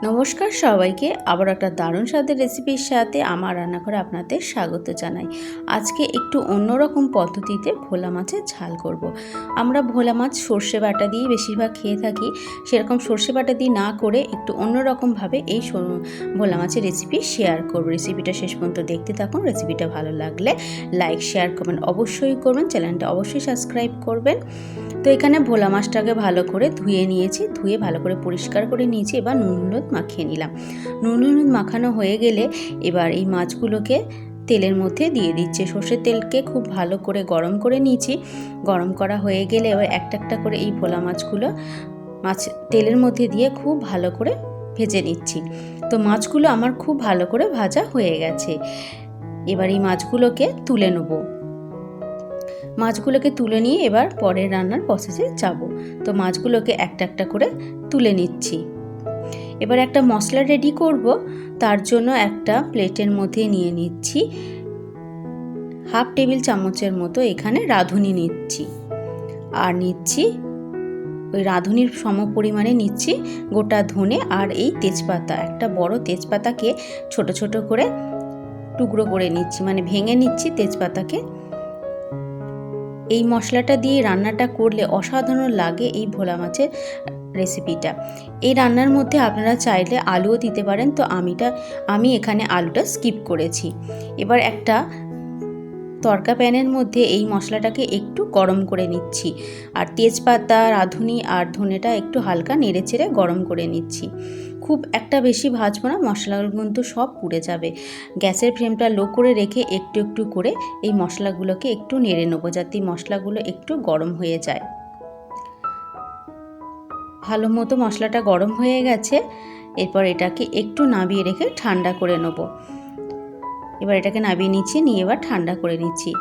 নমস্কার সবাইকে, আবার একটা দারুণ স্বাদের রেসিপির সাথে আমার রান্নাঘরে আপনাদের স্বাগত জানাই। আজকে একটু অন্যরকম পদ্ধতিতে ভোলা মাছের ঝাল করব। আমরা ভোলা মাছ সর্ষে বাটা দিয়ে বেশিরভাগ খেয়ে থাকি, সেরকম সর্ষে বাটা দিয়ে না করে একটু অন্যরকমভাবে এই ভোলা মাছের রেসিপি শেয়ার করব। রেসিপিটা শেষ পর্যন্ত দেখতে থাকুন। রেসিপিটা ভালো লাগলে লাইক, শেয়ার, কমেন্ট অবশ্যই করবেন। চ্যানেলটা অবশ্যই সাবস্ক্রাইব করবেন। তো এখানে ভোলা মাছটাকে ভালো করে ধুয়ে নিয়েছি, ধুয়ে ভালো করে পরিষ্কার করে নিয়েছি। এবার নুন হলুদ মাখিয়ে নিলাম। নুন হলুদ মাখানো হয়ে গেলে এবার এই মাছগুলোকে তেলের মধ্যে দিয়ে দিচ্ছি। সর্ষের তেলকে খুব ভালো করে গরম করে নিয়েছি। গরম করা হয়ে গেলে এবার একটা একটা করে এই ভোলা মাছগুলো তেলের মধ্যে দিয়ে খুব ভালো করে ভেজে নিচ্ছি। তো মাছগুলো আমার খুব ভালো করে ভাজা হয়ে গেছে। এবার এই মাছগুলোকে তুলে নেব। মাছগুলোকে তুলে নিয়ে এবার পরের রান্নার প্রসেসে যাব। তো মাছগুলোকে একটা একটা করে তুলে নিচ্ছি। এবার একটা মশলা রেডি করব। তার জন্য একটা প্লেটের মধ্যে নিয়ে নিচ্ছি হাফ টেবিল চামচের মতো এখানে রাঁধুনি নিচ্ছি। আর নিচ্ছি ওই রাঁধুনির সম পরিমাণে নিচ্ছি গোটা ধনে আর এই তেজপাতা। একটা বড় তেজপাতাকে ছোট ছোট করে টুকরো করে নিচ্ছি, মানে ভেঙে নিচ্ছি তেজপাতাকে। এই মশলাটা দিয়ে রান্নাটা করলে অসাধারণ লাগে এই ভোলা মাছের রেসিপিটা। এই রান্নার মধ্যে আপনারা চাইলে আলুও দিতে পারেন, তো আমি এখানে আলুটা স্কিপ করেছি। এবার একটা তড়কা প্যানের মধ্যে এই মশলাটাকে একটু গরম করে নিচ্ছি। আর তেজপাতা, রাঁধুনি আর ধনেটা একটু হালকা নেড়েচেড়ে গরম করে নিচ্ছি। খুব একটা বেশি ভাজবো না, মশলাগুলো কিন্তু সব পুড়ে যাবে। গ্যাসের ফ্লেমটা লো করে রেখে একটু একটু করে এই মশলাগুলোকে একটু নেড়ে নেবো, যাতে মশলাগুলো একটু গরম হয়ে যায়। ভালো মতো মশলাটা গরম হয়ে গেছে। এরপর এটাকে একটু নামিয়ে রেখে ঠান্ডা করে নেব। এবার এটাকে নামিয়ে নিচ্ছি, নিয়ে এবার ঠান্ডা করে নিচ্ছি।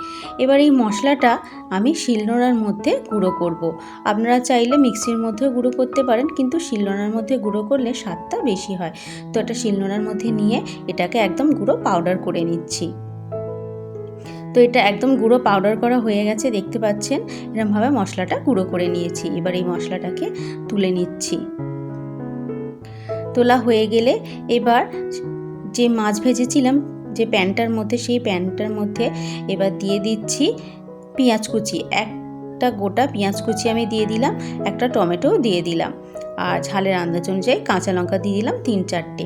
এবার এই মশলাটা আমি শিলনোড়ার মধ্যে গুঁড়ো করব। আপনারা চাইলে মিক্সির মধ্যেও গুঁড়ো করতে পারেন, কিন্তু শিলনোড়ার মধ্যে গুঁড়ো করলে স্বাদটা বেশি হয়। তো এটা শিলনোড়ার মধ্যে নিয়ে এটাকে একদম গুঁড়ো পাউডার করে নিচ্ছি। তো এটা একদম গুঁড়ো পাউডার করা হয়ে গেছে, দেখতে পাচ্ছেন এরকমভাবে মশলাটা গুঁড়ো করে নিয়েছি। এবার এই মশলাটাকে তুলে নিচ্ছি। তোলা হয়ে গেলে এবার যে মাছ ভেজেছিলাম যে প্যানটার মধ্যে, সেই প্যানটার মধ্যে এবার দিয়ে দিচ্ছি পেঁয়াজ কুচি। একটা গোটা পেঁয়াজ কুচি আমি দিয়ে দিলাম, একটা টমেটো দিয়ে দিলাম, আর ঝালের আন্দাজ অনুযায়ী কাঁচা লঙ্কা দিয়ে দিলাম 3-4টে।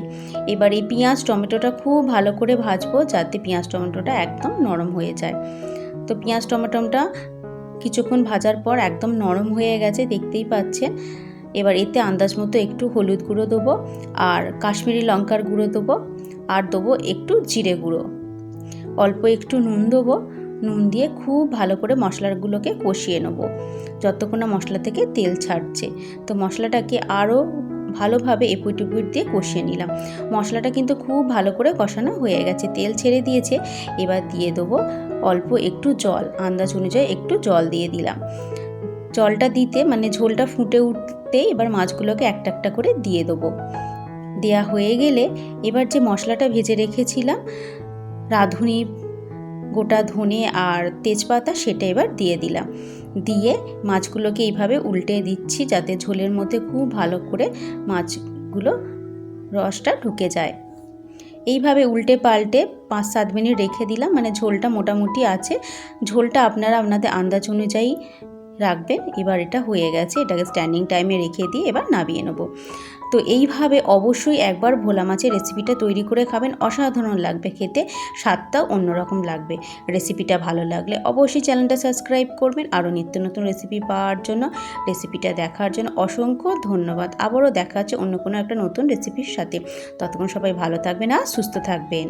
এবার এই পেঁয়াজ টমেটোটা খুব ভালো করে ভাজবো, যাতে পেঁয়াজ টমেটোটা একদম নরম হয়ে যায়। তো পেঁয়াজ টমেটোটা কিছুক্ষণ ভাজার পর একদম নরম হয়ে গেছে, দেখতেই পাচ্ছেন। এবার এতে আন্দাজ মতো একটু হলুদ গুঁড়ো দেবো, আর কাশ্মীরি লঙ্কার গুঁড়ো দেবো, আর দেবো একটু জিরে গুঁড়ো, অল্প একটু নুন দেবো। নুন দিয়ে খুব ভালো করে মশলাগুলোকে কষিয়ে নেব যতক্ষণ না মশলা থেকে তেল ছাড়ছে। তো মশলাটাকে আরও ভালোভাবে এপুট উপুট দিয়ে কষিয়ে নিলাম। মশলাটা কিন্তু খুব ভালো করে কষানো হয়ে গেছে, তেল ছেড়ে দিয়েছে। এবার দিয়ে দেবো অল্প একটু জল, আন্দাজ অনুযায়ী একটু জল দিয়ে দিলাম। জলটা দিতে মানে ঝোলটা ফুটে উঠতে এবার মাছগুলোকে একটা একটা করে দিয়ে দেবো। দেয়া হয়ে গেলে এবার যে মশলাটা ভেজে রেখেছিলাম, রাঁধুনি, গোটা ধনে আর তেজপাতা, সেটা এবার দিয়ে দিলাম। দিয়ে মাছগুলোকে এইভাবে উল্টে দিচ্ছি, যাতে ঝোলের মধ্যে খুব ভালো করে মাছগুলো রসটা ঢুকে যায়। এইভাবে উল্টে পাল্টে 5-7 মিনিট রেখে দিলাম, মানে ঝোলটা মোটামুটি আছে। ঝোলটা আপনারা আপনাদের আন্দাজ অনুযায়ী রাখবেন। এবার এটা হয়ে গেছে, এটাকে স্ট্যান্ডিং টাইমে রেখে দিয়ে এবার নামিয়ে নেব। তো এইভাবে অবশ্যই একবার ভোলা মাছের রেসিপিটা তৈরি করে খাবেন, অসাধারণ লাগবে খেতে, স্বাদটাও অন্যরকম লাগবে। রেসিপিটা ভালো লাগলে অবশ্যই চ্যানেলটা সাবস্ক্রাইব করবেন। আরও নিত্য নতুন রেসিপি পাওয়ার জন্য, রেসিপিটা দেখার জন্য অসংখ্য ধন্যবাদ। আবারও দেখা হচ্ছে অন্য কোনো একটা নতুন রেসিপির সাথে। ততক্ষণ সবাই ভালো থাকবেন আর সুস্থ থাকবেন।